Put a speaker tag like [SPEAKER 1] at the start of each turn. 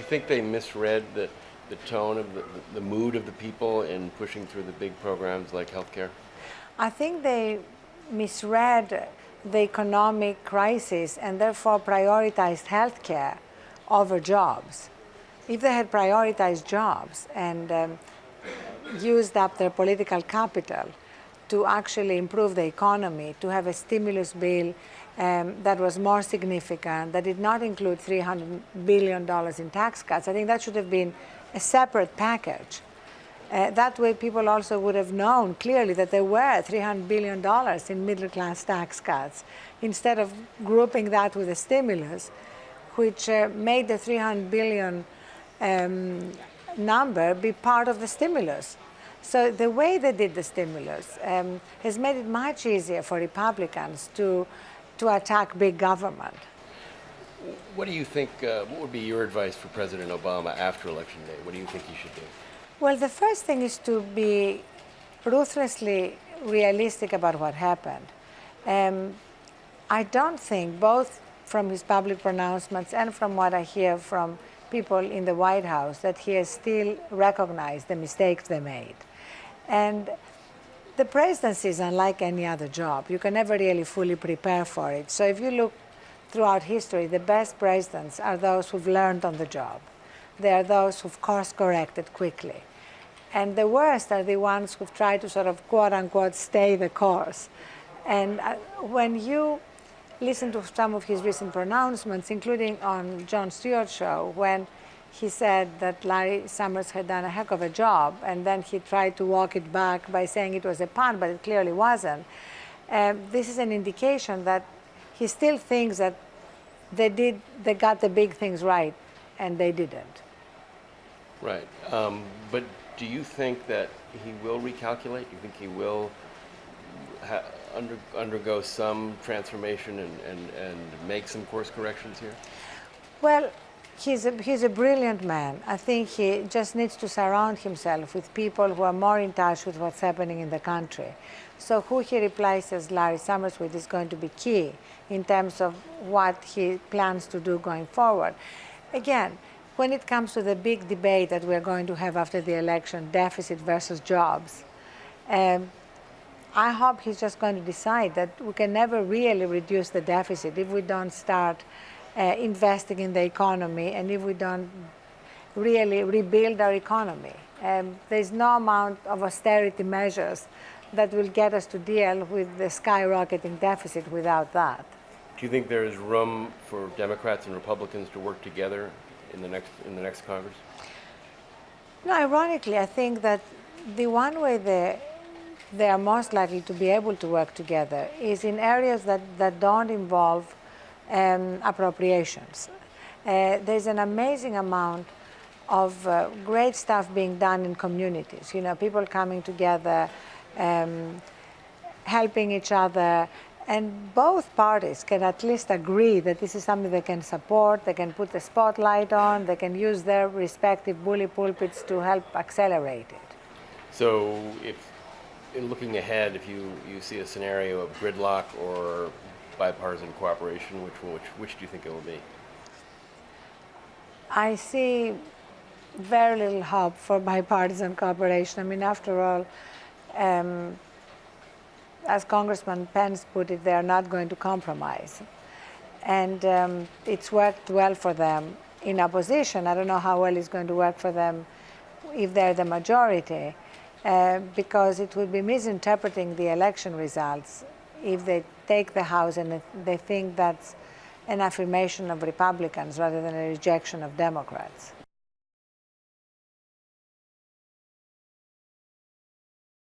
[SPEAKER 1] think they misread the tone of the mood of the people in pushing through the big programs like healthcare?
[SPEAKER 2] I think they misread the economic crisis and therefore prioritized healthcare over jobs. If they had prioritized jobs and used up their political capital to actually improve the economy, to have a stimulus bill that was more significant, that did not include $300 billion in tax cuts, I think that should have been a separate package. That way people also would have known clearly that there were $300 billion in middle-class tax cuts, instead of grouping that with a stimulus, which made the $300 billion number be part of the stimulus. So the way they did the stimulus has made it much easier for Republicans to attack big government.
[SPEAKER 1] What do you think, what would be your advice for President Obama after Election Day? What do you think he should do?
[SPEAKER 2] Well, the first thing is to be ruthlessly realistic about what happened. I don't think, both from his public pronouncements and from what I hear from people in the White House, that he has still recognized the mistakes they made. And the presidency is unlike any other job. You can never really fully prepare for it. So if you look throughout history, the best presidents are those who've learned on the job. They are those who've course-corrected quickly. And the worst are the ones who've tried to sort of, quote-unquote, stay the course. And when you listen to some of his recent pronouncements, including on Jon Stewart's show, when he said that Larry Summers had done a heck of a job, and then he tried to walk it back by saying it was a pun, but it clearly wasn't. This is an indication that he still thinks that they got the big things right, and they didn't.
[SPEAKER 1] Right. But do you think that he will recalculate? Do you think he will undergo some transformation and make some course corrections here?
[SPEAKER 2] Well, he's a brilliant man. I think he just needs to surround himself with people who are more in touch with what's happening in the country. So who he replaces Larry Summers with is going to be key in terms of what he plans to do going forward. Again, when it comes to the big debate that we're going to have after the election, deficit versus jobs, I hope he's just going to decide that we can never really reduce the deficit if we don't start investing in the economy and if we don't really rebuild our economy. There's no amount of austerity measures that will get us to deal with the skyrocketing deficit without that.
[SPEAKER 1] Do you think there is room for Democrats and Republicans to work together in the next Congress?
[SPEAKER 2] No, ironically, I think that the one way they are most likely to be able to work together is in areas that don't involve appropriations. There's an amazing amount of great stuff being done in communities. You know, people coming together, helping each other, and both parties can at least agree that this is something they can support, they can put the spotlight on, they can use their respective bully pulpits to help accelerate it.
[SPEAKER 1] So if, in looking ahead, if you see a scenario of gridlock or bipartisan cooperation, which do you think it will be?
[SPEAKER 2] I see very little hope for bipartisan cooperation. I mean, after all, as Congressman Pence put it, they are not going to compromise. And it's worked well for them in opposition. I don't know how well it's going to work for them if they're the majority, because it would be misinterpreting the election results if they take the House and they think that's an affirmation of Republicans rather than a rejection of Democrats.